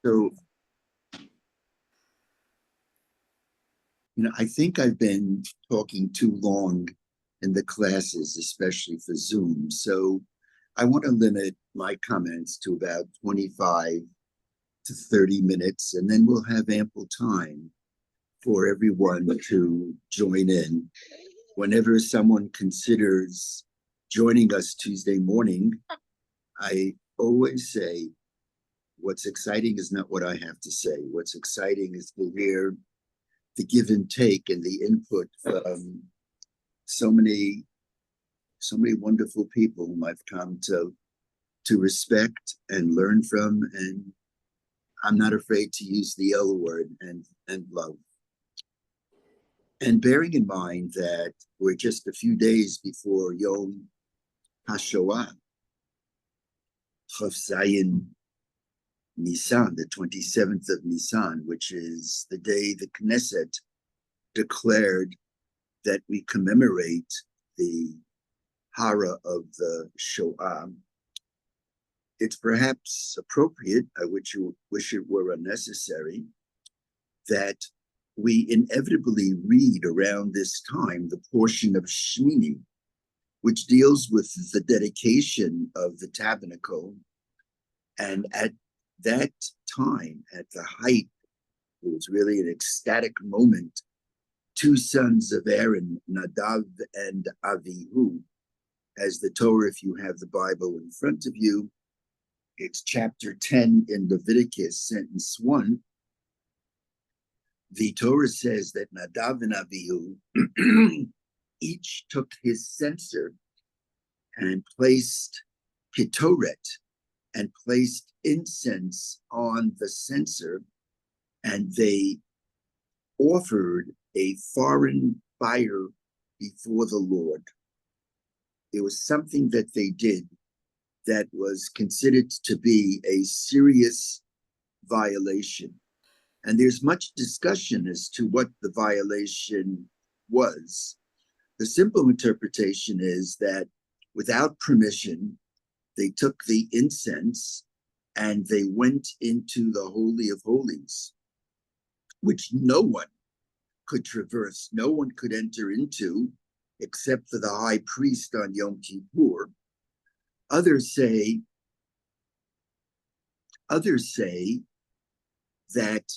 So, I think I've been talking too long in the classes, especially for Zoom. So I want to limit my comments to about 25 to 30 minutes, and then we'll have ample time for everyone to join in. Whenever someone considers joining us Tuesday morning, I always say, what's exciting is not what I have to say. What's exciting is to hear the give and take and the input from so many wonderful people whom I've come to respect and learn from, and I'm not afraid to use the L word and love. And bearing in mind that we're just a few days before Yom HaShoah, Chof Zayin Nisan, the 27th of Nisan, which is the day the Knesset declared that we commemorate the horror of the Shoah. It's perhaps appropriate, I wish it were unnecessary, that we inevitably read around this time the portion of Shmini, which deals with the dedication of the tabernacle. And at that time, at the height, it was really an ecstatic moment. Two sons of Aaron, Nadav and Avihu, as the Torah, if you have the Bible in front of you, it's chapter 10 in Leviticus, sentence 1. The Torah says that Nadav and Avihu each took his censer and placed ketoret and placed incense on the censer, and they offered a foreign fire before the Lord. It was something that they did that was considered to be a serious violation. And there's much discussion as to what the violation was. The simple interpretation is that without permission, they took the incense and they went into the Holy of Holies, which no one could traverse, no one could enter into, except for the high priest on Yom Kippur. Others say that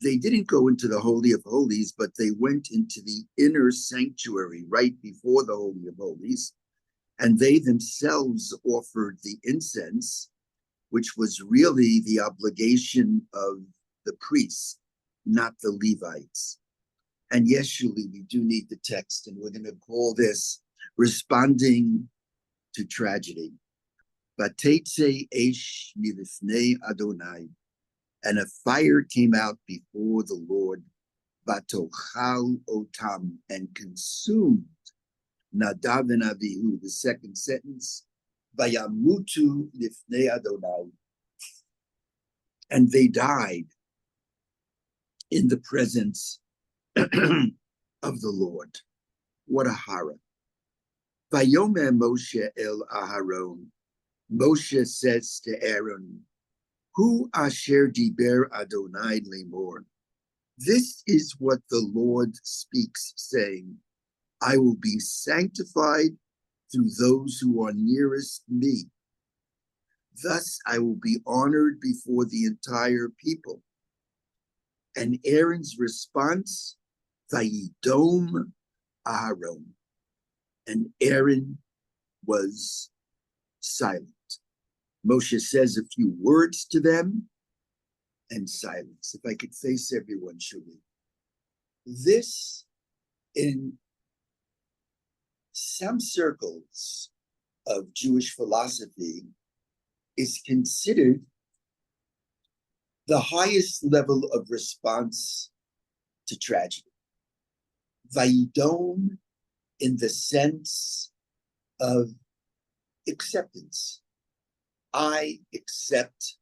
they didn't go into the Holy of Holies, but they went into the inner sanctuary right before the Holy of Holies, and they themselves offered the incense, which was really the obligation of the priests, not the Levites. And yes, Shuli, we do need the text, and we're going to call this responding to tragedy. Vatetse esh milifnei Adonai, and a fire came out before the Lord, vatochal otam, and consumed Nadav and Avihu. The second sentence, vayamutu lifnei Adonai, and they died in the presence of the Lord. What a horror. Vayomer Moshe el Aharon. Moshe says to Aaron, Hu asher diber Adonai lemor. This is what the Lord speaks, saying, I will be sanctified through those who are nearest me. Thus I will be honored before the entire people. And Aaron's response, Vayidom Aharon. And Aaron was silent. Moshe says a few words to them and silence. If I could face everyone, Shuli. This, in some circles of Jewish philosophy, is considered the highest level of response to tragedy. Vayidom, in the sense of acceptance. I accept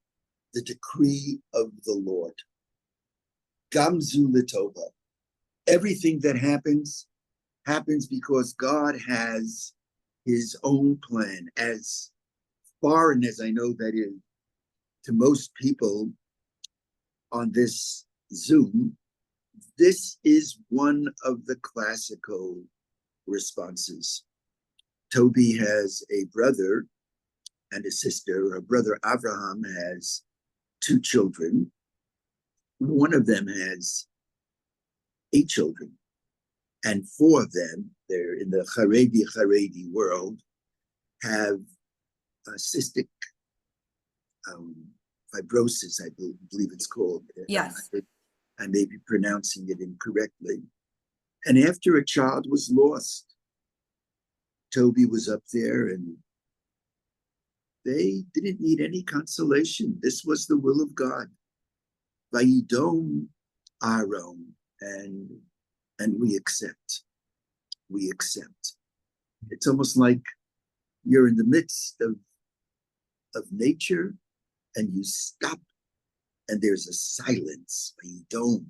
the decree of the Lord. Gamzu litova. Everything that happens because God has his own plan. As foreign as I know that is to most people, on this Zoom, this is one of the classical responses. Toby has a brother and a sister. Her brother Avraham has 2 children. One of them has 8 children, and 4 of them, they're in the Haredi world, have cystic fibrosis, I believe it's called. Yes. I may be pronouncing it incorrectly. And after a child was lost, Toby was up there, and they didn't need any consolation. This was the will of God. Vayidom Aaron, and we accept. We accept. It's almost like you're in the midst of nature, and you stop, and there's a silence. Vayidom,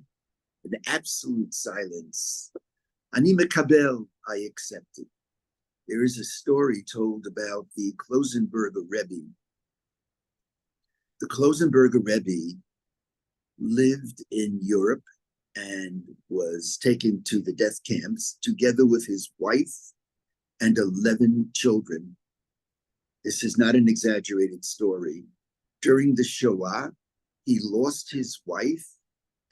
an absolute silence. Ani mekabel, I accept it. There is a story told about the Klosenberger Rebbe. The Klosenberger Rebbe lived in Europe and was taken to the death camps together with his wife and 11 children. This is not an exaggerated story. During the Shoah, he lost his wife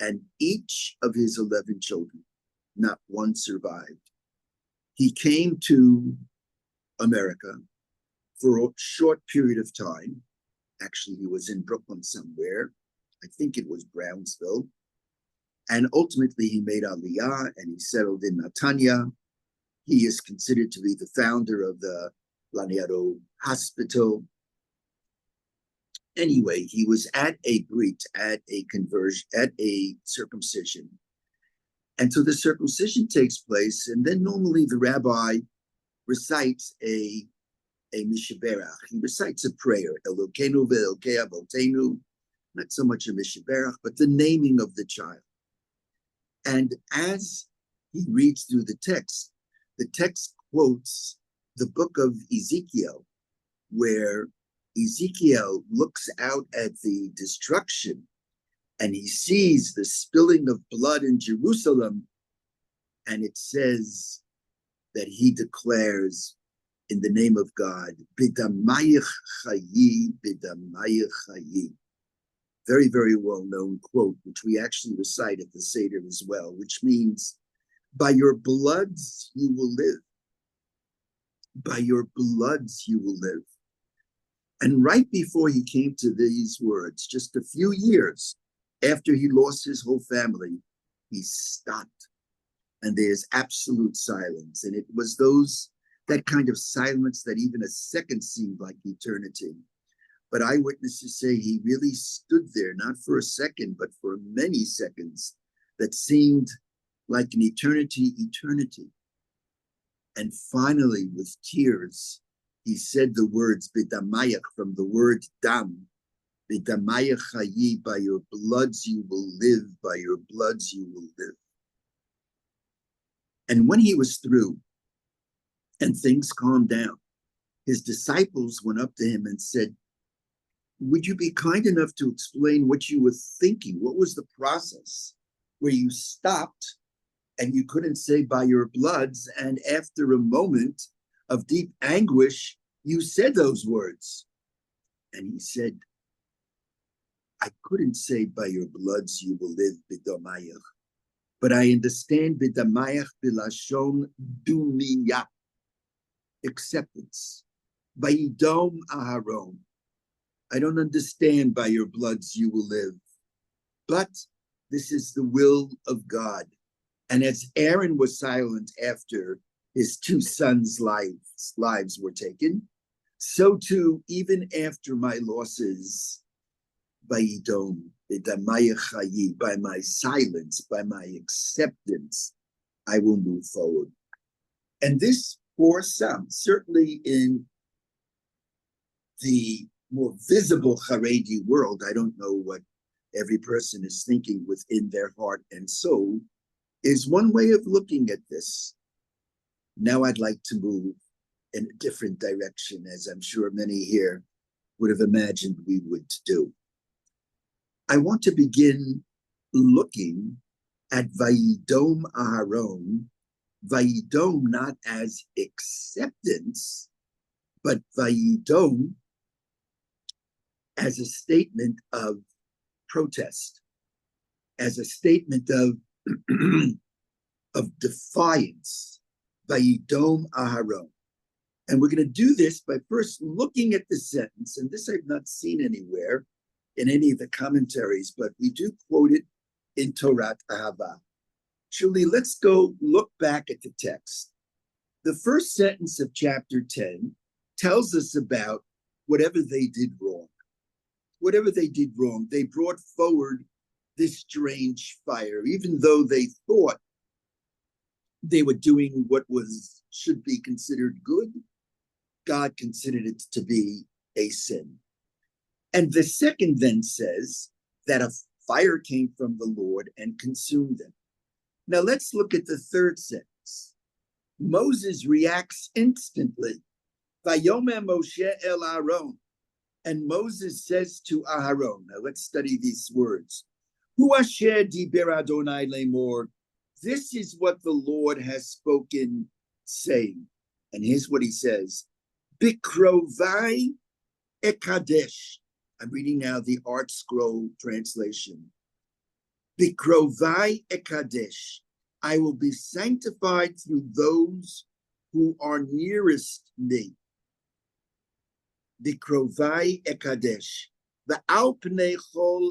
and each of his 11 children. Not one survived. He came to America for a short period of time. Actually, he was in Brooklyn somewhere. I think it was Brownsville. And ultimately, he made Aliyah and he settled in Netanya. He is considered to be the founder of the Laniado Hospital. Anyway, he was at a brit, at a conversion, at a circumcision. And so the circumcision takes place, and then normally the rabbi recites a mishaberach. He recites a prayer, Elokeinu ve'elokei avotenu, not so much a mishaberach, but the naming of the child. And as he reads through the text quotes the book of Ezekiel, where Ezekiel looks out at the destruction and he sees the spilling of blood in Jerusalem, and it says that he declares in the name of God, Bidamayich chayi, Bidamayich chayi. Very, very well-known quote, which we actually recite at the Seder as well, which means, by your bloods you will live. By your bloods you will live. And right before he came to these words, just a few years after he lost his whole family, he stopped. And there's absolute silence. And it was that kind of silence that even a second seemed like eternity. But eyewitnesses say he really stood there, not for a second, but for many seconds that seemed like an eternity. And finally, with tears, he said the words, Bidamayach, from the word dam, Bidamayach chayi, by your bloods you will live, by your bloods you will live. And when he was through and things calmed down, his disciples went up to him and said, would you be kind enough to explain what you were thinking? What was the process where you stopped and you couldn't say by your bloods, and after a moment of deep anguish, you said those words? And he said, I couldn't say by your bloods you will live, Bidamayach, but I understand Bidamayach bilashon dumiya, acceptance. Vayidom Aharon. I don't understand by your bloods you will live, but this is the will of God. And as Aaron was silent after his 2 sons' lives were taken, so too, even after my losses, Vayidom, by my silence, by my acceptance, I will move forward. And this, for some, certainly in the more visible Haredi world, I don't know what every person is thinking within their heart and soul, is one way of looking at this. Now I'd like to move in a different direction, as I'm sure many here would have imagined we would do. I want to begin looking at Vayidom Aharon, Vayidom not as acceptance, but Vayidom as a statement of protest, as a statement of of defiance. Vayidom Aharon. And we're going to do this by first looking at the sentence, and this I've not seen anywhere in any of the commentaries, but we do quote it in Torah Ahava. Julie, let's go look back at the text. The first sentence of chapter 10 tells us about whatever they did wrong. Whatever they did wrong, they brought forward this strange fire, even though they thought they were doing what should be considered good. God considered it to be a sin. And the second then says that a fire came from the Lord and consumed them. Now let's look at the third sentence. Moses reacts instantly. Vayomer Moshe el Aaron. And Moses says to Aharon, now let's study these words. Hu asher diber Adonai lemor. This is what the Lord has spoken, saying. And here's what he says. Bikrovai ekadesh. I'm reading now the Art Scroll translation. Bikrovai ekadesh. I will be sanctified through those who are nearest me. Bikrovai ekadesh. V'al pnei chol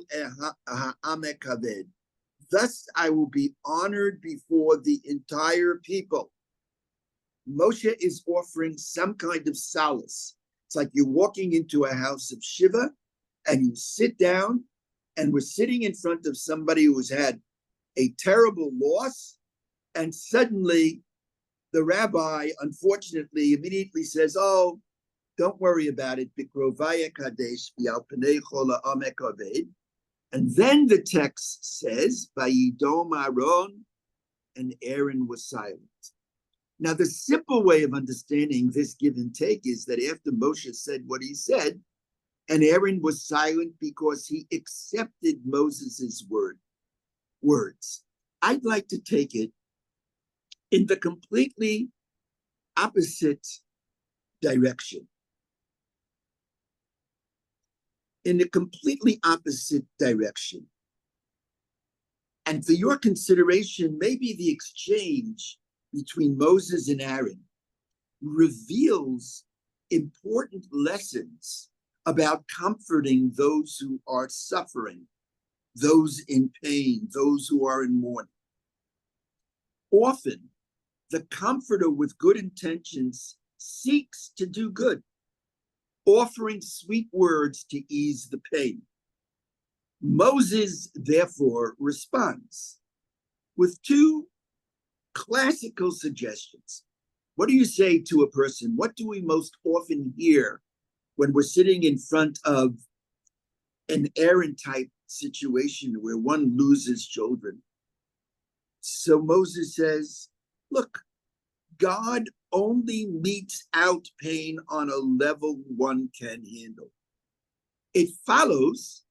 ha'am ekaved. Thus I will be honored before the entire people. Moshe is offering some kind of solace. It's like you're walking into a house of Shiva and you sit down, and we're sitting in front of somebody who's had a terrible loss, and suddenly the rabbi, unfortunately, immediately says, oh, don't worry about it. And then the text says, Vayidom Aaron, and Aaron was silent. Now, the simple way of understanding this give and take is that after Moshe said what he said, and Aaron was silent because he accepted Moses's words. I'd like to take it in the completely opposite direction. In a completely opposite direction. And for your consideration, maybe the exchange between Moses and Aaron reveals important lessons about comforting those who are suffering, those in pain, those who are in mourning. Often, the comforter with good intentions seeks to do good, offering sweet words to ease the pain. Moses, therefore, responds with two classical suggestions. What do you say to a person? What do we most often hear when we're sitting in front of an Aaron-type situation where one loses children? So Moses says, look, God only metes out pain on a level one can handle. It follows,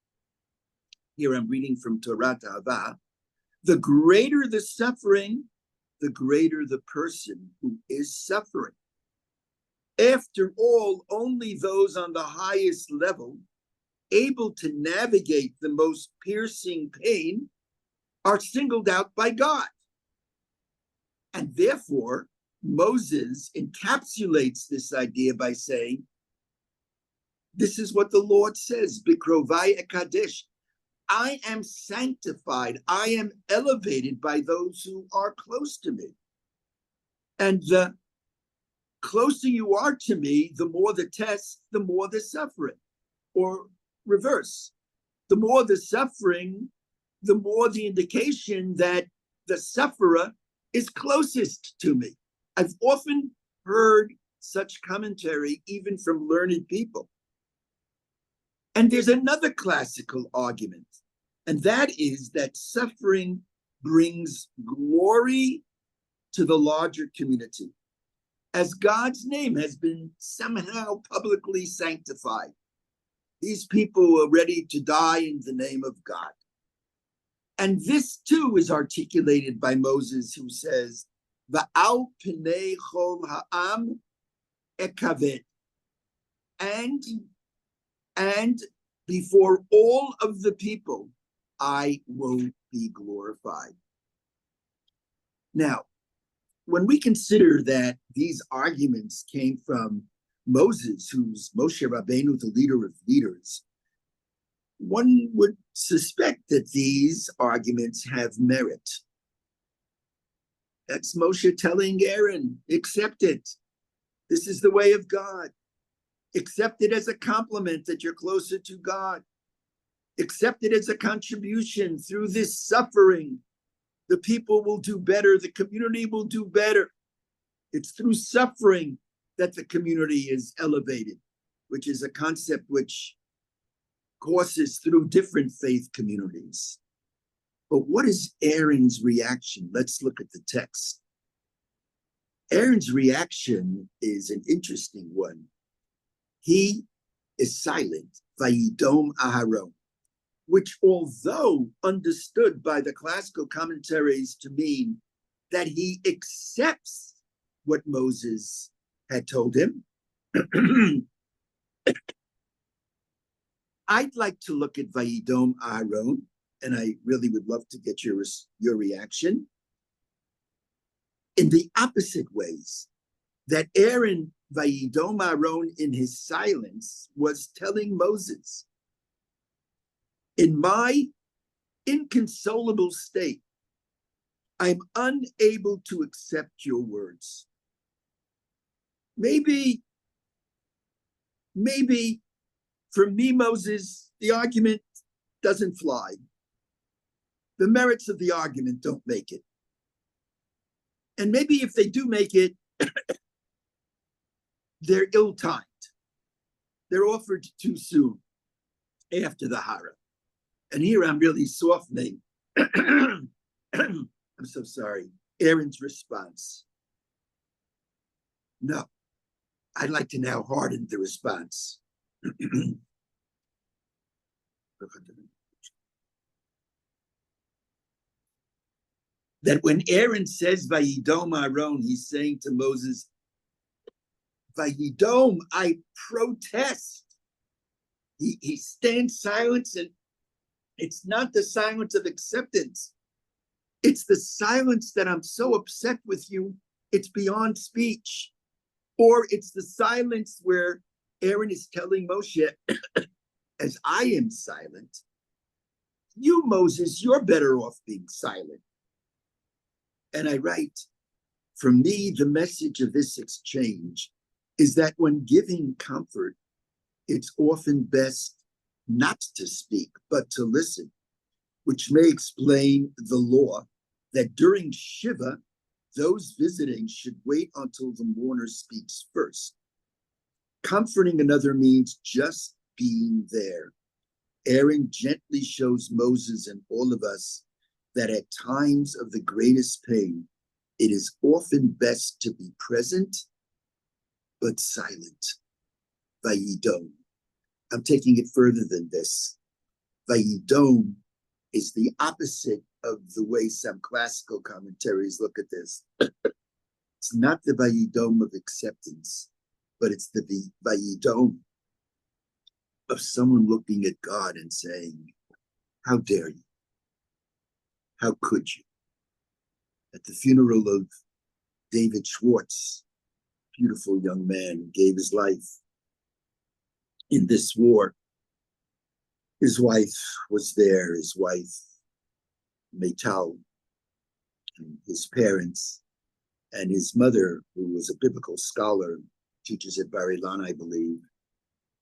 here I'm reading from Torah Ahava, the greater the suffering, the greater the person who is suffering. After all, only those on the highest level, able to navigate the most piercing pain, are singled out by God. And therefore, Moses encapsulates this idea by saying, this is what the Lord says, Bikrovai ekadesh. I am sanctified, I am elevated by those who are close to me. And the closer you are to me, the more the test, the more the suffering. Or reverse, the more the suffering, the more the indication that the sufferer is closest to me. I've often heard such commentary even from learned people. And there's another classical argument, and that is that suffering brings glory to the larger community, as God's name has been somehow publicly sanctified. These people are ready to die in the name of God. And this too is articulated by Moses, who says, Va'al pnei chol ha'am ekaved. And before all of the people, I will be glorified. Now, when we consider that these arguments came from Moses, who's Moshe Rabbeinu, the leader of leaders, one would suspect that these arguments have merit. That's Moshe telling Aaron, accept it. This is the way of God. Accept it as a compliment that you're closer to God. Accept it as a contribution. Through this suffering, the people will do better. The community will do better. It's through suffering that the community is elevated, which is a concept which courses through different faith communities. But what is Aaron's reaction? Let's look at the text. Aaron's reaction is an interesting one. He is silent, Vayidom Aharon, which, although understood by the classical commentaries to mean that he accepts what Moses had told him, I'd like to look at Vayidom Aharon, and I really would love to get your reaction, in the opposite ways, that Aaron, Vayidom Aharon, in his silence, was telling Moses, in my inconsolable state, I'm unable to accept your words. Maybe for me, Moses, the argument doesn't fly. The merits of the argument don't make it. And maybe if they do make it, they're ill-timed. They're offered too soon after the hara. And here I'm really softening. I'm so sorry. Aaron's response. No, I'd like to now harden the response. That when Aaron says Vayidom Aharon, he's saying to Moses, Vayidom, I protest. He stands silent, and it's not the silence of acceptance. It's the silence that I'm so upset with you, it's beyond speech. Or it's the silence where Aaron is telling Moshe, as I am silent, you, Moses, you're better off being silent. And I write, for me, the message of this exchange is that when giving comfort, it's often best not to speak, but to listen, which may explain the law that during Shiva, those visiting should wait until the mourner speaks first. Comforting another means just being there. Aaron gently shows Moses and all of us that at times of the greatest pain, it is often best to be present, but silent. Vayidom. I'm taking it further than this. Vayidom is the opposite of the way some classical commentaries look at this. It's not the Vayidom of acceptance, but it's the Vayidom of someone looking at God and saying, how dare you? How could you? At the funeral of David Schwartz, beautiful young man who gave his life in this war, his wife was there, his wife, Meital, and his parents, and his mother, who was a biblical scholar, teaches at Bar Ilan, I believe.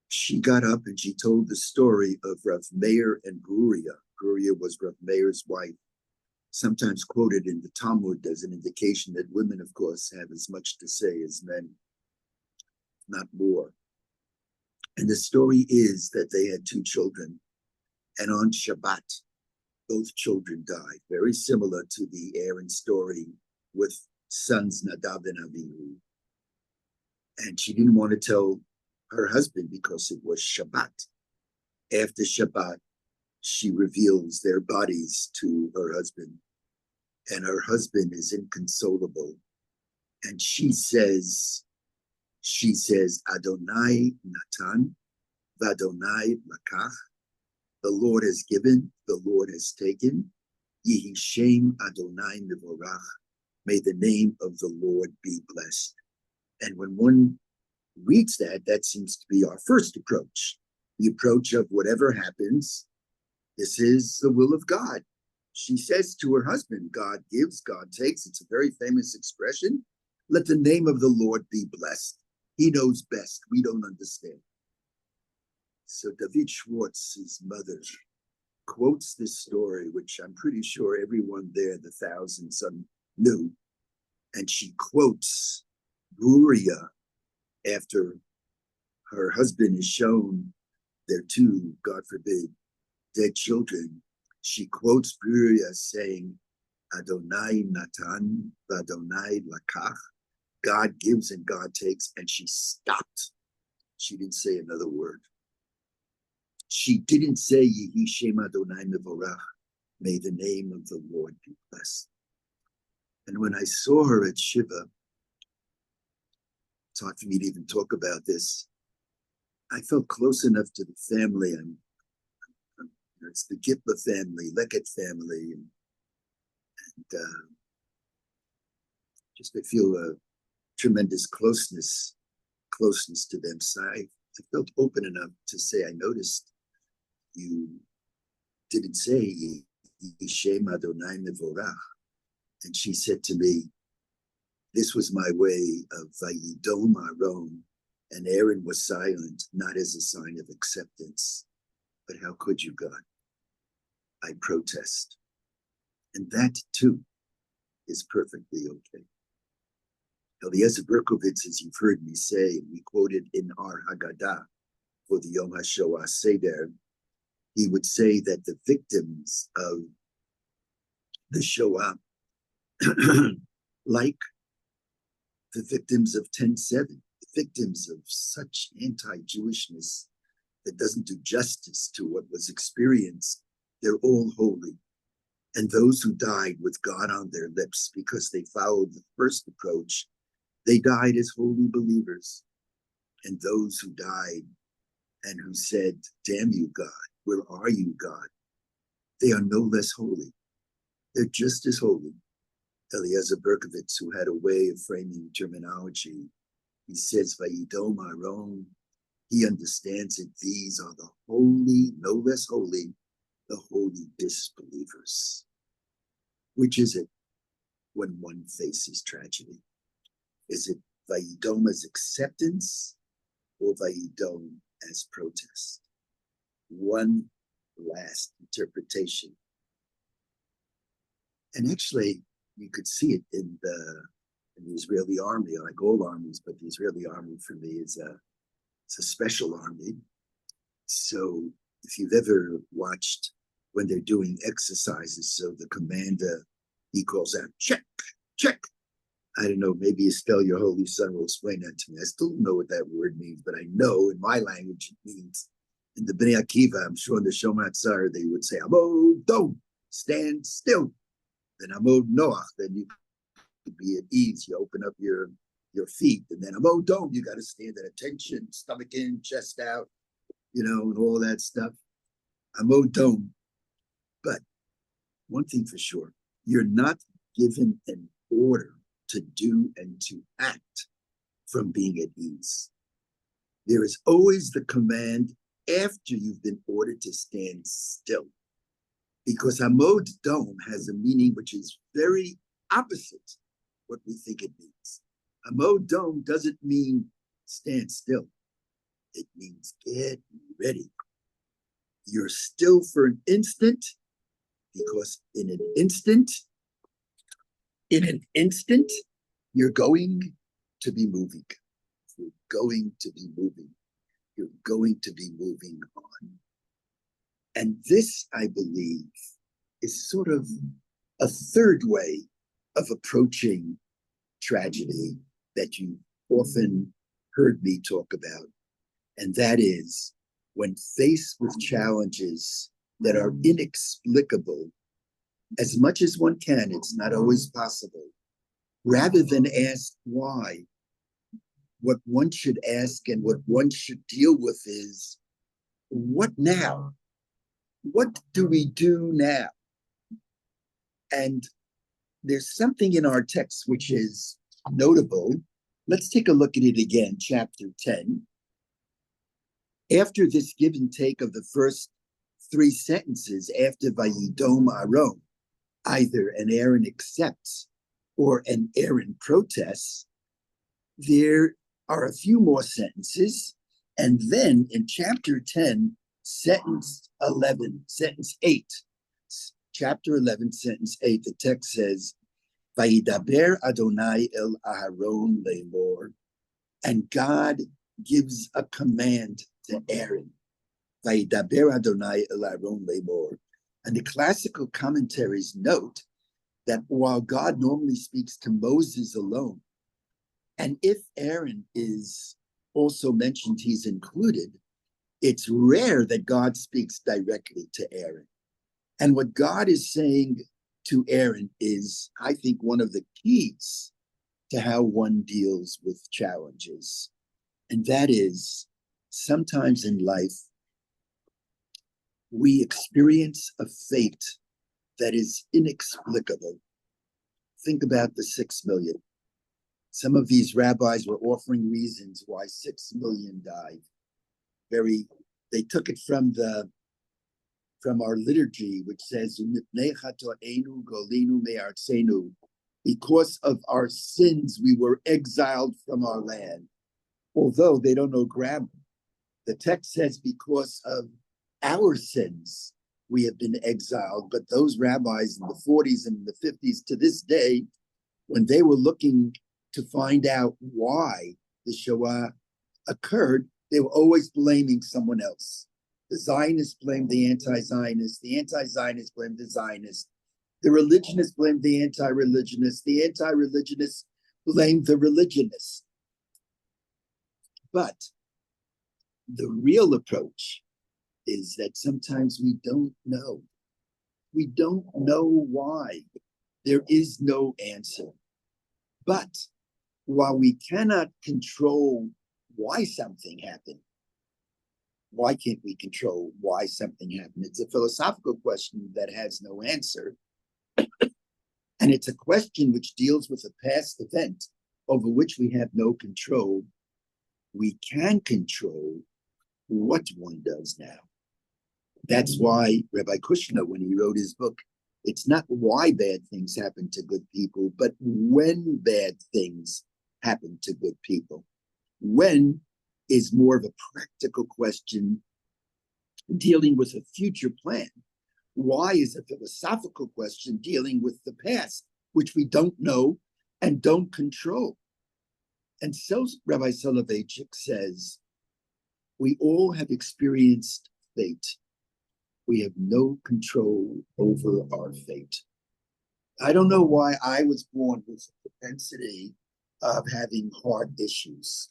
She got up and she told the story of Rav Meir and Bruria. Bruria was Rav Meir's wife, sometimes quoted in the Talmud as an indication that women, of course, have as much to say as men, not more. And the story is that they had two children, and on Shabbat, both children died, very similar to the Aaron story with sons Nadav and Avihu. And she didn't want to tell her husband because it was Shabbat. After Shabbat, she reveals their bodies to her husband, and her husband is inconsolable. And she says, Adonai Natan, Vadonai Lakach. The Lord has given, the Lord has taken. Yehi Shem Adonai Mivorach. May the name of the Lord be blessed. And when one reads that, that seems to be our first approach. The approach of whatever happens, this is the will of God. She says to her husband, God gives, God takes. It's a very famous expression. Let the name of the Lord be blessed. He knows best. We don't understand. So David Schwartz's mother quotes this story, which I'm pretty sure everyone there, the thousands, knew. And she quotes Bruria after her husband is shown their two, God forbid, dead children. She quotes Bruria saying, Adonai Natan, Adonai Lakach. God gives and God takes, and she stopped. She didn't say another word. She didn't say, Yehi Shem Adonai Mevorach, may the name of the Lord be blessed. And when I saw her at Shiva, it's hard for me to even talk about this. I felt close enough to the family. It's the Gitla family, Leket family, and just I feel a tremendous closeness to them. So I felt open enough to say, I noticed you didn't say Yishem Adonai Mevorach. And she said to me, this was my way of Vayidom Aron, and Aaron was silent, not as a sign of acceptance, but how could you, God? I protest. And that too is perfectly okay. Eliezer Berkovitz, as you've heard me say, we quoted in our Haggadah for the Yom HaShoah Seder, he would say that the victims of the Shoah, like the victims of 10/7, the victims of such anti-Jewishness that doesn't do justice to what was experienced, they're all holy. And those who died with God on their lips because they followed the first approach, they died as holy believers. And those who died and who said, damn you, God, where are you, God? They are no less holy. They're just as holy. Eliezer Berkovitz, who had a way of framing terminology, he says, Vayidom Aron, he understands it. These are the holy, no less holy, the holy disbelievers. Which is it when one faces tragedy? Is it Vayidom as acceptance or Vayidom as protest? One last interpretation. And actually, you could see it in the Israeli army, like all armies, but the Israeli army for me is it's a special army. So if you've ever watched when they're doing exercises, so the commander, he calls out, check, check. I don't know, maybe Estelle, your holy son, will explain that to me. I still don't know what that word means, but I know in my language it means, in the Bnei Akiva, I'm sure in the Shomat Zar, they would say, Amod Dom, stand still. Then Amod Noach, then you could be at ease. You open up your feet, and then Amod Dom, you got to stand at attention, stomach in, chest out, and all that stuff. Amod Dom. But one thing for sure, you're not given an order to do and to act from being at ease. There is always the command after you've been ordered to stand still. Because Amod Dom has a meaning which is very opposite what we think it means. Amod Dom doesn't mean stand still. It means get ready. You're still for an instant, because in an instant, you're going to be moving. You're going to be moving. You're going to be moving on. And this, I believe, is sort of a third way of approaching tragedy that you've often heard me talk about. And that is, when faced with challenges that are inexplicable, as much as one can, it's not always possible, rather than ask why. What one should ask and what one should deal with is, what now? What do we do now? And there's something in our text which is notable. Let's take a look at it again, chapter 10. After this give and take of the first three sentences, after Vayidom Aaron, either an Aaron accepts or an Aaron protests, there are a few more sentences. And then in chapter 10, sentence 8, chapter 11, sentence 8, the text says, Vayidaber Adonai el Aharon le'mor, and God gives a command to Aaron. Vayidaber Adonai el Aharon le'mor. And the classical commentaries note that while God normally speaks to Moses alone, and if Aaron is also mentioned, he's included, it's rare that God speaks directly to Aaron. And what God is saying to Aaron is, I think, one of the keys to how one deals with challenges. And that is, sometimes in life, we experience a fate that is inexplicable. Think about the 6 million. Some of these rabbis were offering reasons why 6 million died. They took it from our liturgy, which says, because of our sins, we were exiled from our land. Although they don't know grammar. The text says, because of our sins, we have been exiled. But those rabbis in the 40s and the 50s, to this day, when they were looking to find out why the Shoah occurred, they were always blaming someone else. The Zionists blamed the anti-Zionists. The anti-Zionists blamed the Zionists. The religionists blamed the anti-religionists. The anti-religionists blamed the religionists. But the real approach is that sometimes we don't know. We don't know why. There is no answer. But while we cannot control why something happened, why can't we control why something happened? It's a philosophical question that has no answer. And it's a question which deals with a past event over which we have no control. We can control what one does now. That's why Rabbi Kushner, when he wrote his book, it's not why bad things happen to good people, but when bad things happen to good people. When is more of a practical question dealing with a future plan. Why is a philosophical question dealing with the past, which we don't know and don't control. And so Rabbi Soloveitchik says, we all have experienced fate. We have no control over our fate. I don't know why I was born with the propensity of having heart issues.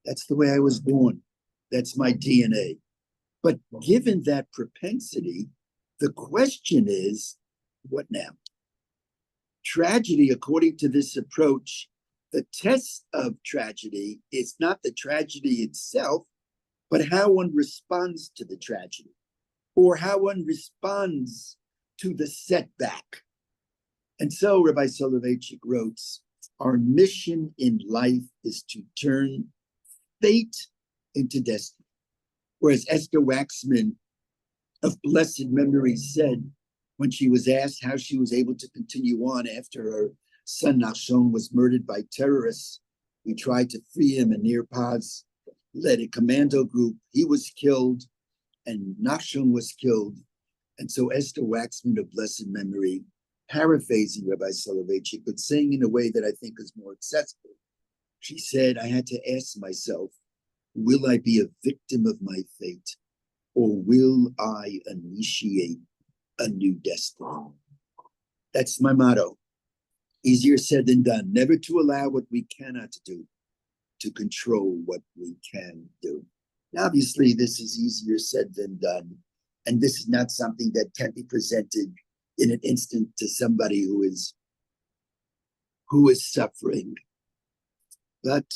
That's the way I was born. That's my DNA. But given that propensity, the question is, what now? Tragedy, according to this approach, the test of tragedy is not the tragedy itself, but how one responds to the tragedy, or how one responds to the setback. And so Rabbi Soloveitchik wrote, our mission in life is to turn fate into destiny. Whereas Esther Waxman of blessed memory said, when she was asked how she was able to continue on after her son Nachshon was murdered by terrorists, we tried to free him, and Nir Paz led a commando group. He was killed, and Nachshon was killed. And so Esther Waxman of blessed memory, paraphrasing Rabbi Soloveitchik, but saying in a way that I think is more accessible, she said, I had to ask myself, will I be a victim of my fate, or will I initiate a new destiny? That's my motto. Easier said than done. Never to allow what we cannot do to control what we can do. Now, obviously, this is easier said than done. And this is not something that can be presented in an instant to somebody who is suffering. But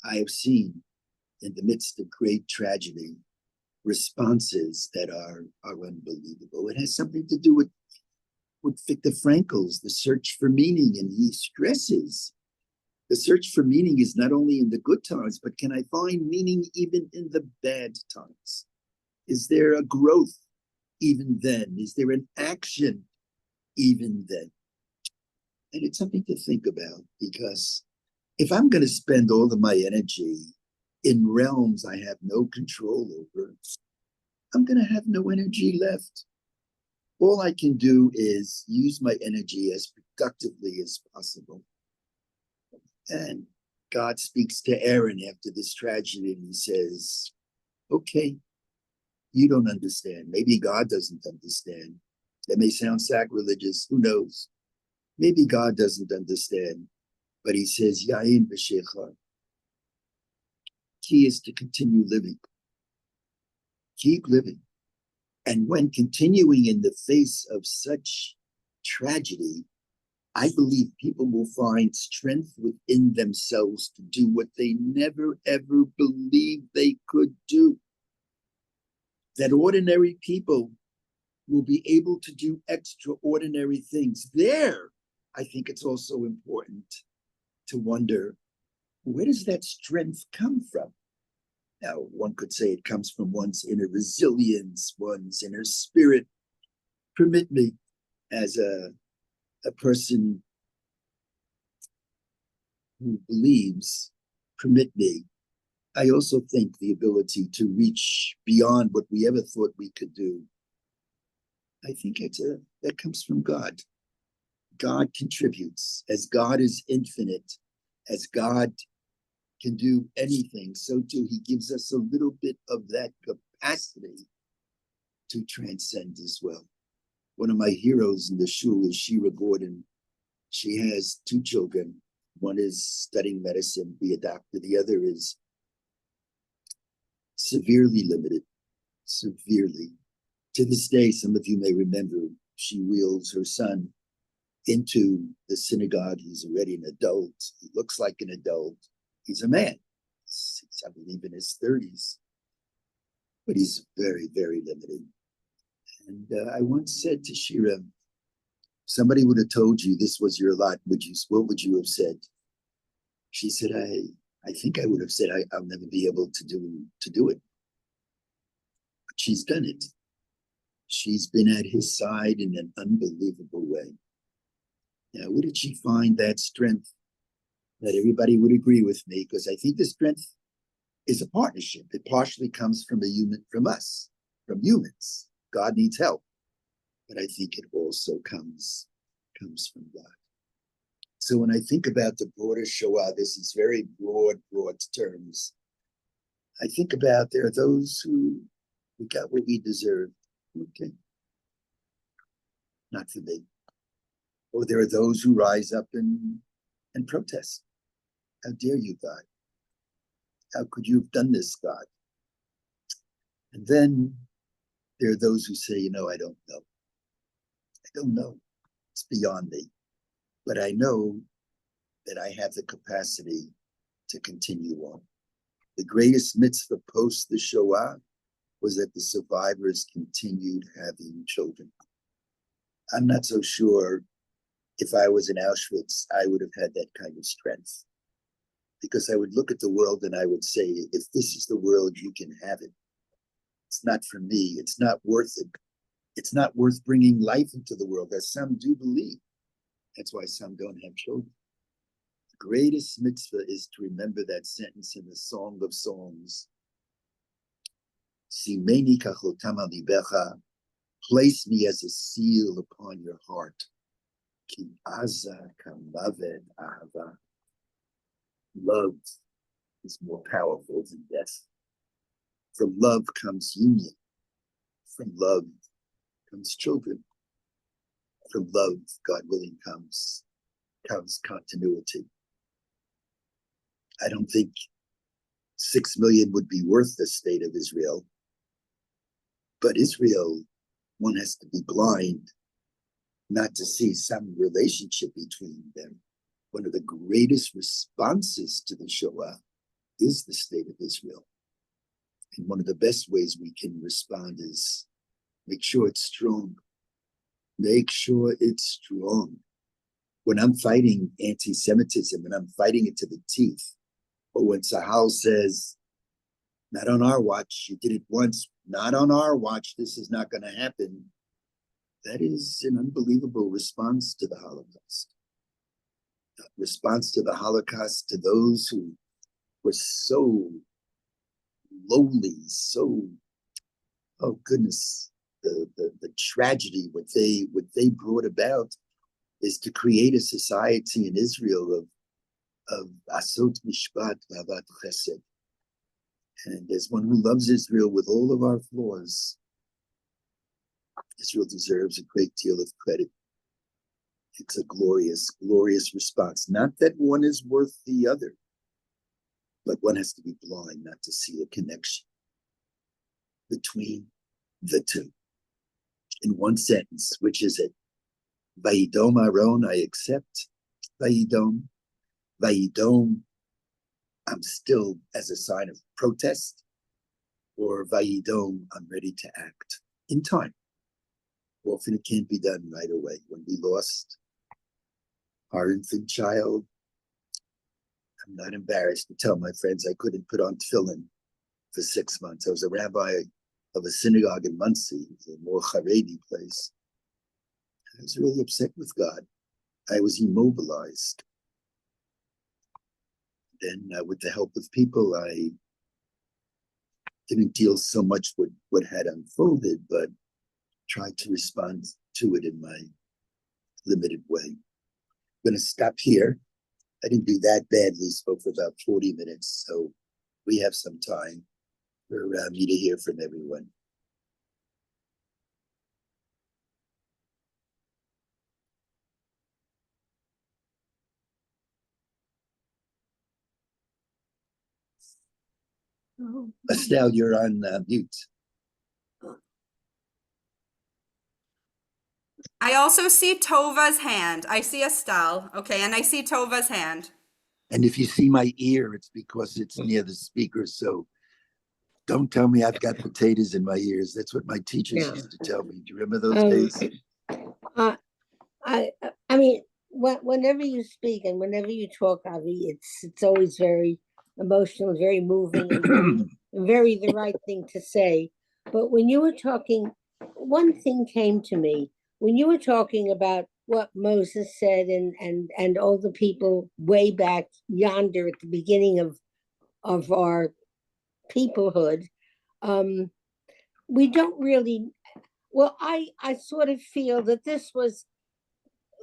I have seen in the midst of great tragedy responses that are unbelievable. It has something to do with Viktor Frankl's The Search for Meaning, and he stresses the search for meaning is not only in the good times, but can I find meaning even in the bad times? Is there a growth even then? Is there an action even then? And it's something to think about, because if I'm going to spend all of my energy in realms I have no control over, I'm going to have no energy left. All I can do is use my energy as productively as possible. And God speaks to Aaron after this tragedy, and he says, okay, you don't understand. Maybe God doesn't understand. That may sound sacrilegious. Who knows? Maybe God doesn't understand. But he says, Yain b'shecha. Key is to continue living. Keep living. And when continuing in the face of such tragedy, I believe people will find strength within themselves to do what they never, ever believed they could do. That ordinary people will be able to do extraordinary things. There, I think it's also important to wonder, where does that strength come from? Now, one could say it comes from one's inner resilience, one's inner spirit. Permit me, as a person who believes, permit me, I also think the ability to reach beyond what we ever thought we could do, I think that comes from God. God contributes. As God is infinite, as God can do anything, so too he gives us a little bit of that capacity to transcend as well. One of my heroes in the shul is Shira Gordon. She has 2 children. One is studying medicine, be a doctor. The other is severely limited, severely. To this day, some of you may remember, she wheels her son into the synagogue. He's already an adult. He looks like an adult. He's a man. He's, I believe, in his 30s. But he's very, very limited. And I once said to Shira, somebody would have told you this was your lot, what would you have said? She said, I think I would have said, I'll never be able to do it. But she's done it. She's been at his side in an unbelievable way. Now, where did she find that strength? That everybody would agree with me, because I think the strength is a partnership. It partially comes from us, from humans. God needs help. But I think it also comes from God. So when I think about the broader Shoah, this is very broad terms. I think about there are those who got what we deserve. Okay. Not for me. Or there are those who rise up and protest. How dare you, God? How could you have done this, God? And then there are those who say, I don't know. I don't know. It's beyond me. But I know that I have the capacity to continue on. The greatest mitzvah post the Shoah was that the survivors continued having children. I'm not so sure if I was in Auschwitz, I would have had that kind of strength. Because I would look at the world and I would say, if this is the world, you can have it. It's not for me. It's not worth it. It's not worth bringing life into the world, as some do believe. That's why some don't have children. The greatest mitzvah is to remember that sentence in the Song of Songs. Simeni kachotam al libecha, place me as a seal upon your heart. Ki aza kamavet ahava. Love is more powerful than death. From love comes union. From love comes children. From love, God willing, comes continuity. I don't think 6 million would be worth the state of Israel. But Israel, one has to be blind not to see some relationship between them. One of the greatest responses to the Shoah is the state of Israel. And one of the best ways we can respond is make sure it's strong. Make sure it's strong. When I'm fighting anti-Semitism, and I'm fighting it to the teeth, or when Sahal says, not on our watch, you did it once, not on our watch, this is not going to happen, that is an unbelievable response to the Holocaust. A response to the Holocaust, to those who were so lowly, so, oh goodness, the tragedy, what they brought about is to create a society in Israel of asot mishpat v'avat chesed. And as one who loves Israel with all of our flaws, Israel deserves a great deal of credit. It's a glorious, glorious response. Not that one is worth the other, but one has to be blind not to see a connection between the two. In one sentence, which is it? Vayidom Aron, I accept. Vayidom. Vayidom, I'm still as a sign of protest. Or Vayidom, I'm ready to act in time. Often it can't be done right away. When we lost our infant child, I'm not embarrassed to tell my friends I couldn't put on tefillin for 6 months. I was a rabbi of a synagogue in Muncie, a more Haredi place. I was really upset with God. I was immobilized. Then with the help of people, I didn't deal so much with what had unfolded, but tried to respond to it in my limited way. I'm going to stop here. I didn't do that badly, spoke for about 40 minutes, so we have some time for me to hear from everyone. Estelle, you're on mute. I also see Tova's hand. I see Estelle, okay, and I see Tova's hand. And if you see my ear, it's because it's near the speaker, so don't tell me I've got potatoes in my ears. That's what my teachers used to tell me. Do you remember those days? I mean, whenever you speak and whenever you talk, Avi, it's always very emotional, very moving, and very the right thing to say. But when you were talking, one thing came to me when you were talking about what Moses said and all the people way back yonder at the beginning of our peoplehood. We don't really. Well, I sort of feel that this was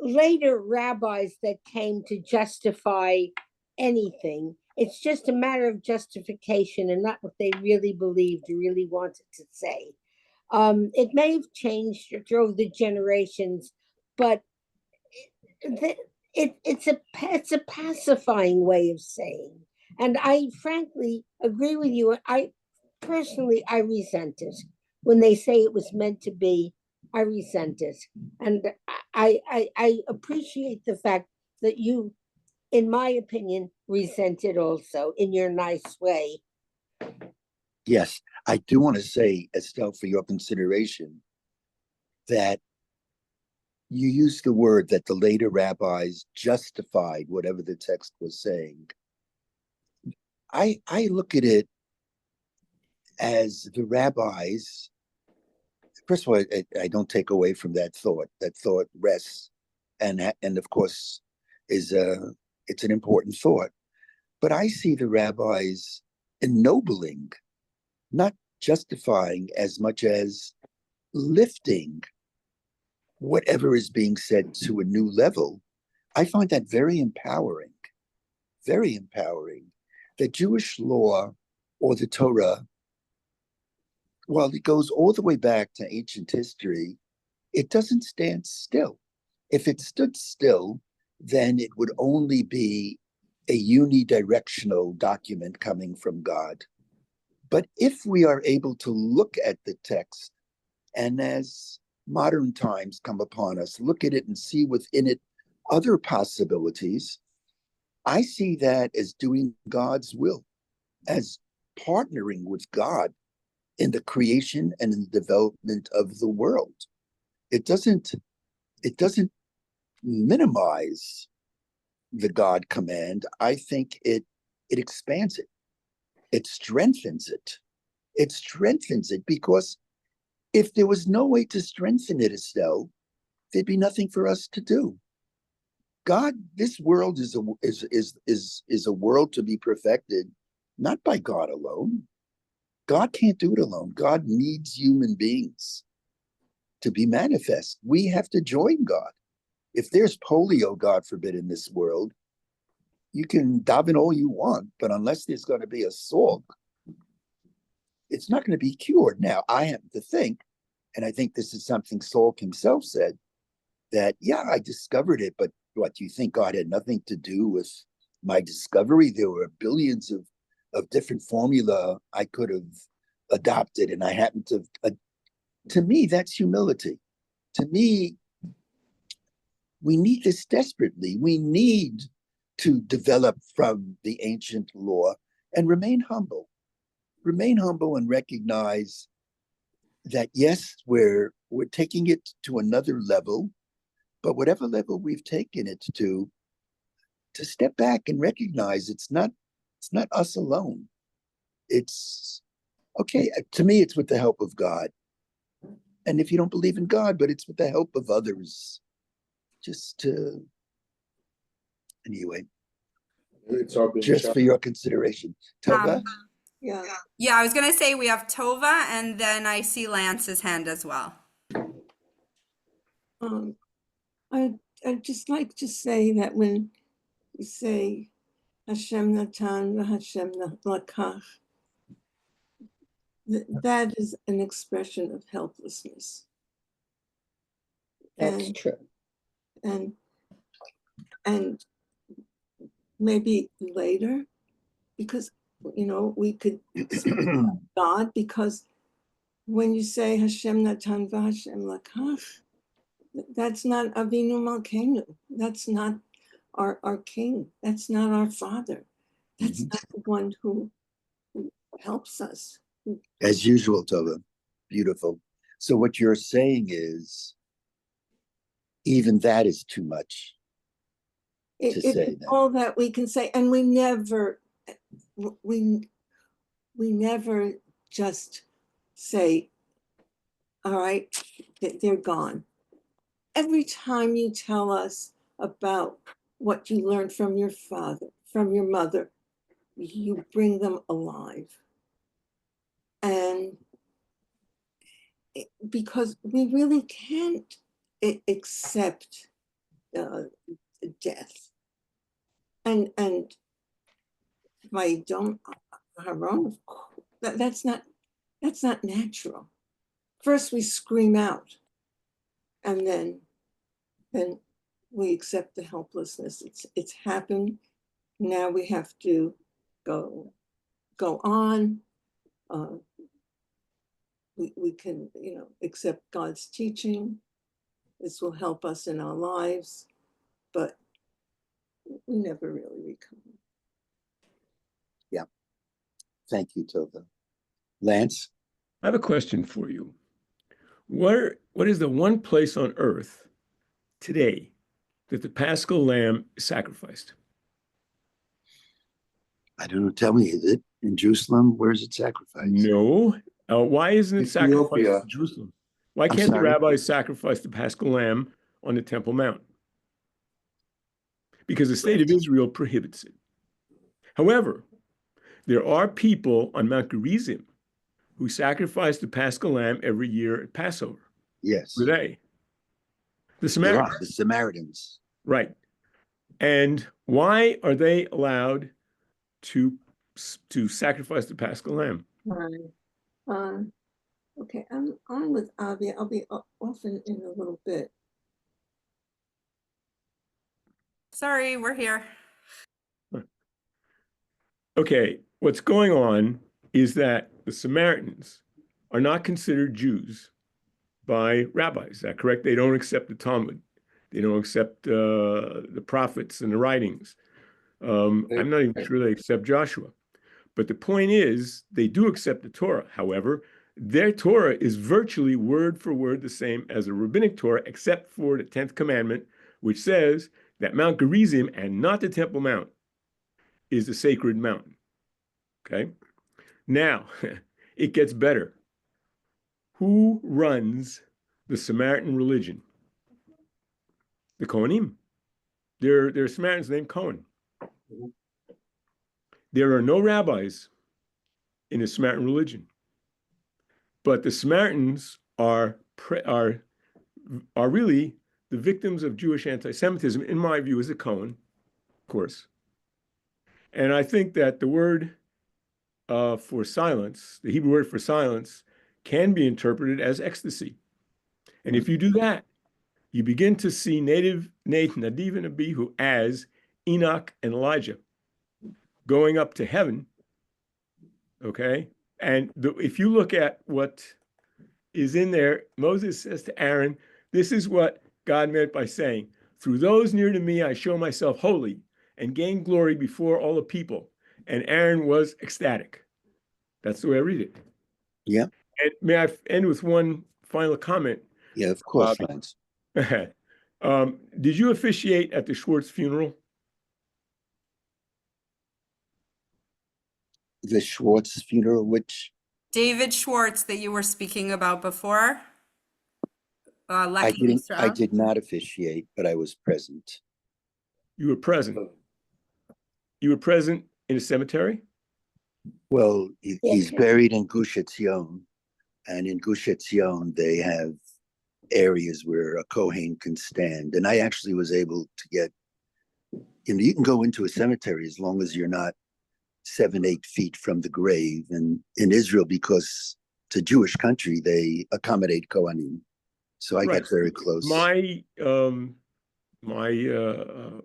later rabbis that came to justify anything. It's just a matter of justification and not what they really believed or really wanted to say. It may have changed through the generations, but it's a pacifying way of saying. And I frankly agree with you. I resent it when they say it was meant to be. I resent it, and I appreciate the fact that you, in my opinion, resent it also in your nice way. Yes, I do want to say, Estelle, for your consideration, that you used the word that the later rabbis justified whatever the text was saying. I look at it as the rabbis. First of all, I don't take away from that thought. That thought rests, and of course, it's an important thought. But I see the rabbis ennobling, not justifying as much as lifting whatever is being said to a new level. I find that very empowering, very empowering. The Jewish law or the Torah, while it goes all the way back to ancient history, it doesn't stand still. If it stood still, then it would only be a unidirectional document coming from God. But if we are able to look at the text And as modern times come upon us, look at it and see within it other possibilities. I see that as doing God's will, as partnering with God in the creation and in the development of the world. It doesn't minimize the God command. I think it expands it. It strengthens it. It strengthens it because if there was no way to strengthen it, Estelle, there'd be nothing for us to do. God, this world is a world to be perfected, not by God alone. God can't do it alone. God needs human beings to be manifest. We have to join God. If there's polio, God forbid, in this world, you can daven all you want, but unless there's going to be a Salk, it's not going to be cured. Now, I happen to think, and I think this is something Salk himself said, that, yeah, I discovered it, but what, do you think God had nothing to do with my discovery? There were billions of different formula I could have adopted, and I happened to me, that's humility. To me, we need this desperately. We need to develop from the ancient law and remain humble. Remain humble and recognize that, yes, we're taking it to another level, but whatever level we've taken it to step back and recognize it's not us alone. It's okay. To me, it's with the help of God. And if you don't believe in God, but it's with the help of others, just to, anyway, It's all been just for your consideration. Tova? Yeah. Yeah, I was gonna say we have Tova, and then I see Lance's hand as well. I'd just like to say that when you say Hashem Natan Hashem Lakach, that is an expression of helplessness. That's true. And maybe later, because we could speak about God, because when you say Hashem Natan Hashem Lakach, that's not Avinu Malkeinu. That's not our king. That's not our father. That's not the one who helps us. As usual, Tova. Beautiful. So what you're saying is, even that is too much to say. It's all that we can say, and we never just say, all right, they're gone. Every time you tell us about what you learned from your father, from your mother, you bring them alive. And because we really can't accept death. And by don't haron, that's not natural. First we scream out, and then we accept the helplessness. It's happened. Now we have to go on. We can accept God's teaching. This will help us in our lives, but we never really recover. Yeah. Thank you, Tova. Lance? I have a question for you. What is the one place on earth today that the Paschal Lamb is sacrificed? I don't know. Tell me, is it in Jerusalem? Where is it sacrificed? No. Why isn't it sacrificed Ethiopia. in Jerusalem? Why can't the rabbis sacrifice the Paschal Lamb on the Temple Mount? Because the state of Israel prohibits it. However, there are people on Mount Gerizim who sacrifice the Paschal Lamb every year at Passover. Yes. Who are they? The There Samaritans. are, the Samaritans. Right. And why are they allowed to sacrifice the Paschal Lamb? Okay, I'm on with Avi. I'll be off in a little bit. Sorry, we're here. Okay, what's going on is that the Samaritans are not considered Jews by rabbis. Is that correct? They don't accept the Talmud. They don't accept the prophets and the writings. I'm not even sure they accept Joshua. But the point is, they do accept the Torah. However, their Torah is virtually word for word the same as a rabbinic Torah, except for the 10th commandment, which says that Mount Gerizim, and not the Temple Mount, is the sacred mountain. Okay? Now, it gets better. Who runs the Samaritan religion? The Kohanim. They're Samaritans named Cohen. There are no rabbis in the Samaritan religion, but the Samaritans are really the victims of Jewish anti-Semitism, in my view, as a Cohen, of course. And I think that the word for silence, the Hebrew word for silence, can be interpreted as ecstasy. And if you do that, you begin to see Nadiv and Abihu as Enoch and Elijah going up to heaven, okay? And if you look at what is in there, Moses says to Aaron, this is what God meant by saying, through those near to me, I show myself holy and gain glory before all the people. And Aaron was ecstatic. That's the way I read it. Yeah. And may I end with one final comment? Yeah, of course, Lance. Did you officiate at the Schwartz funeral? The Schwartz funeral, which David Schwartz that you were speaking about before. I Lechavero. did not officiate, but I was present. You were present. You were present in a cemetery? Well, he's buried in Gush Etzion, and in Gush Etzion they have areas where a Kohen can stand. And I actually was able to get, you can go into a cemetery as long as you're not 7-8 feet from the grave. And in Israel, because it's a Jewish country, they accommodate Kohanim. So I got very close. My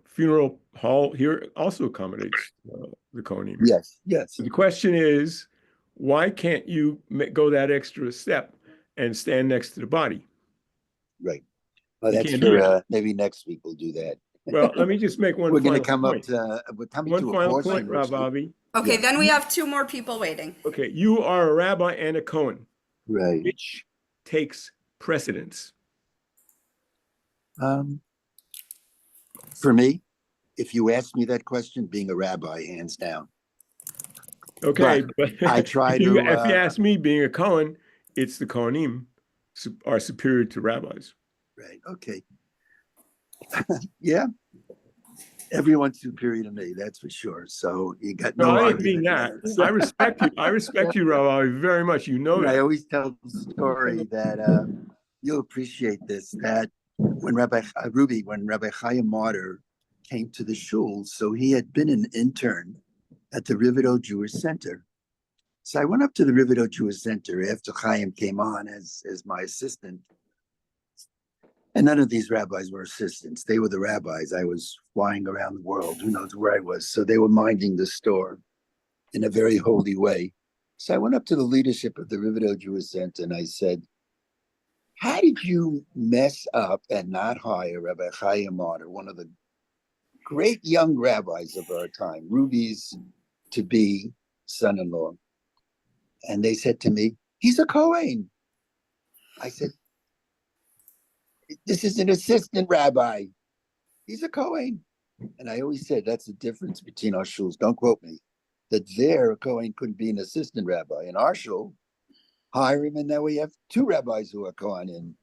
funeral hall here also accommodates the Kohanim. Yes, yes. The question is, why can't you go that extra step and stand next to the body? Right. Well, You that's can't do for maybe next week we'll do that. Well, let me just make one We're going final to come point. up to One final point, Rav Avi. Okay, Yes. then we have 2 more people waiting. Okay, you are a rabbi and a Cohen. Right. Which takes precedence? For me, if you ask me that question, being a rabbi, hands down. Okay, but I try if you to. ask me, being a Cohen, it's the Kohanim are superior to rabbis. Right. Okay. Yeah. Everyone's superior to me, that's for sure. So you got no I didn't mean argument. that. I respect you. I respect you, Rabbi, very much. You know I that. always tell the story that you'll appreciate this, that when Rabbi Chaim Martyr came to the shul, so he had been an intern at the Rivedo Jewish Center. So I went up to the Rivedo Jewish Center after Chaim came on as my assistant. And none of these rabbis were assistants. They were the rabbis. I was flying around the world. Who knows where I was? So they were minding the store in a very holy way. So I went up to the leadership of the Rivedo Jewish Center and I said, how did you mess up and not hire Rabbi Chaim Martyr, one of the great young rabbis of our time, Ruby's to-be son-in-law? And they said to me, he's a Kohen. I said, this is an assistant rabbi. He's a Kohen. And I always said, that's the difference between our shuls. Don't quote me. That there, a Kohen couldn't be an assistant rabbi. In our shul, hire him, and now we have 2 rabbis who are Kohanim.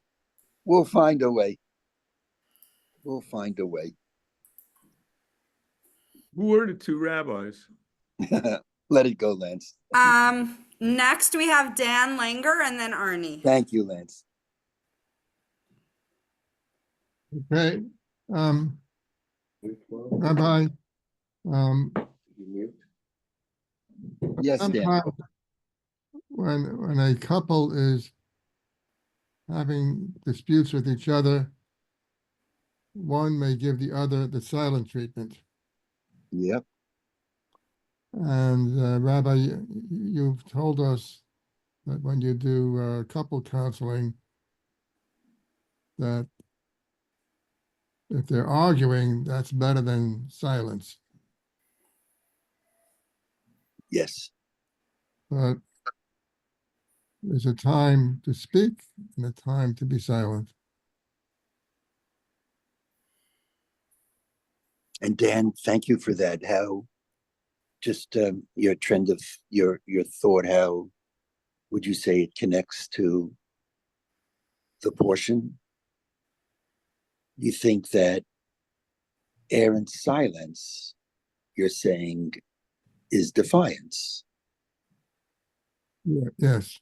We'll find a way. We'll find a way. Who were the 2 rabbis? Let it go, Lance. Next we have Dan Langer and then Arnie. Thank you, Lance. Okay, Rabbi, Yes, Dan. sometimes when a couple is having disputes with each other, one may give the other the silent treatment. Yep. And Rabbi, you've told us that when you do couple counseling, that if they're arguing, that's better than silence. Yes. But there's a time to speak and a time to be silent. And Dan, thank you for that. How just your trend of your thought, how would you say it connects to the portion? You think that Aaron's silence, you're saying, is defiance. Yeah, yes,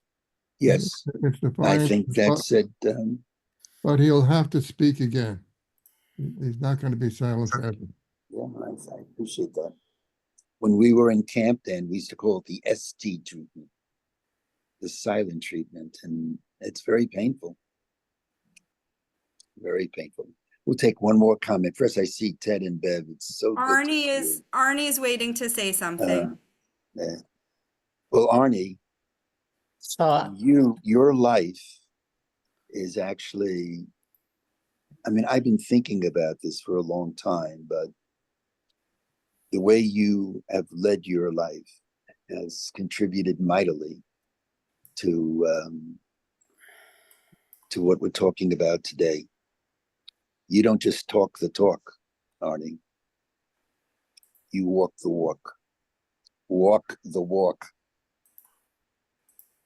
Yes. it's I defiant, think that's it. but he'll have to speak again. He's not going to be silent forever. Yeah, I appreciate that. When we were in camp, then we used to call it the ST treatment, the silent treatment, and it's very painful. Very painful. We'll take one more comment. First, I see Ted and Bev. It's so good to see you. Arnie's waiting to say something. Yeah. Well, Arnie, So your life is actually, I mean, I've been thinking about this for a long time, but the way you have led your life has contributed mightily to what we're talking about today. You don't just talk the talk, Arnie. You walk the walk. Walk the walk.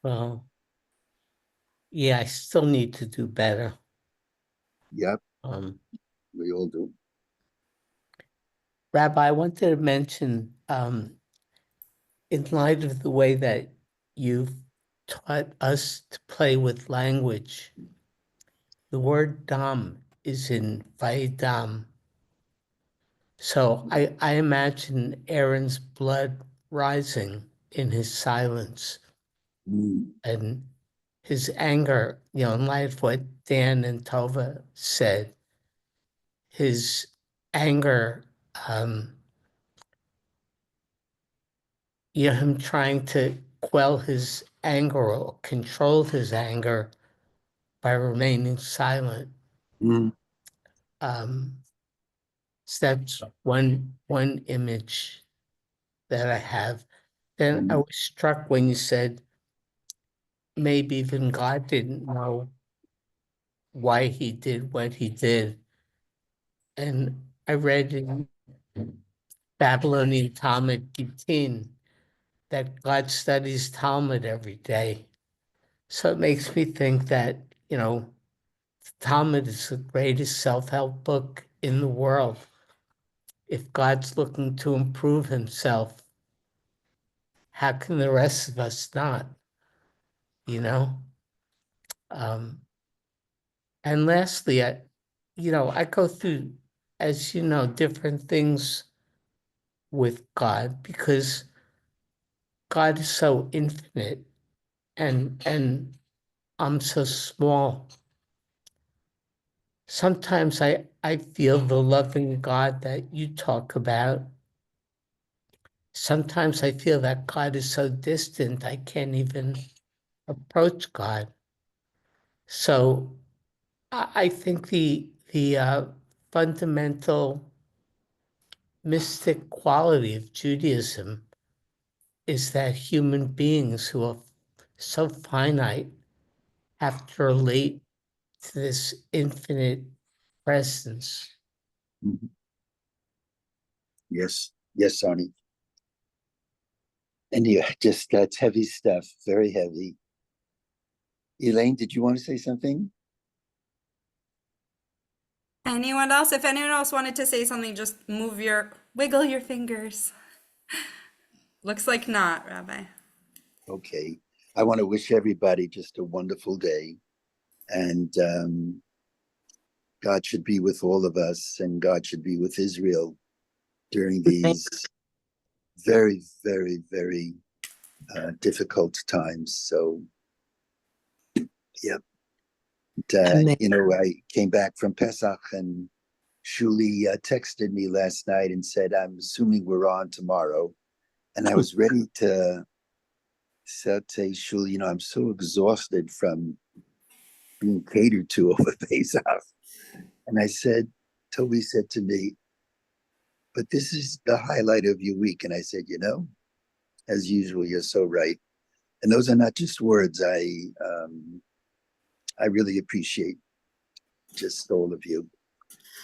well, yeah, I still need to do better. Yep, Um, we all do. Rabbi, I wanted to mention, in light of the way that you've taught us to play with language, the word dam is in Vayidam. So I imagine Aaron's blood rising in his silence and his anger, in light of what Dan and Tova said, his anger, him trying to quell his anger or control his anger by remaining silent. Mm. So that's one image that I have. Then I was struck when you said maybe even God didn't know why he did what he did. And I read in Babylonian Talmud 18 that God studies Talmud every day. So it makes me think that, Talmud is the greatest self-help book in the world. If God's looking to improve himself, how can the rest of us not? And lastly, I go through, as you know, different things with God because God is so infinite and I'm so small. Sometimes I feel the loving God that you talk about. Sometimes I feel that God is so distant, I can't even approach God. So I think the fundamental mystic quality of Judaism is that human beings who are so finite have to relate to this infinite presence. Mhm. Yes, Arnie. And yeah, just that's heavy stuff, very heavy. Elaine, did you want to say something? Anyone else? If anyone else wanted to say something, just wiggle your fingers. Looks like not, Rabbi. Okay. I want to wish everybody just a wonderful day. And God should be with all of us, and God should be with Israel during these very, very, very difficult times. So, yeah. I came back from Pesach, and Shuli texted me last night and said, I'm assuming we're on tomorrow. And I was ready to say, Shuli, I'm so exhausted from being catered to over Pesach. And I said, Toby said to me, but this is the highlight of your week. And I said, as usual, you're so right. And those are not just words. I really appreciate just all of you.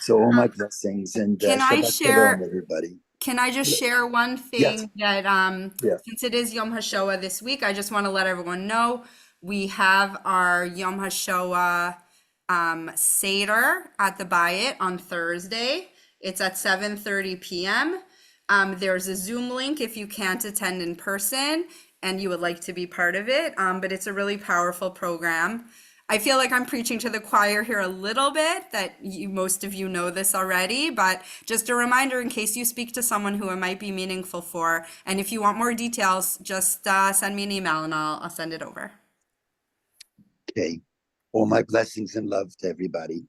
So all my blessings and Can I Shabbat share? Shalom, everybody. Can I just share one Yes. thing that Yeah. since it is Yom HaShoah this week, I just want to let everyone know we have our Yom HaShoah Seder at the Bayit on Thursday. It's at 7:30 p.m. There's a Zoom link if you can't attend in person and you would like to be part of it. But it's a really powerful program. I feel like I'm preaching to the choir here a little bit, that most of you know this already, but just a reminder in case you speak to someone who it might be meaningful for. And if you want more details, just send me an email and I'll send it over. Okay. All my blessings and love to everybody.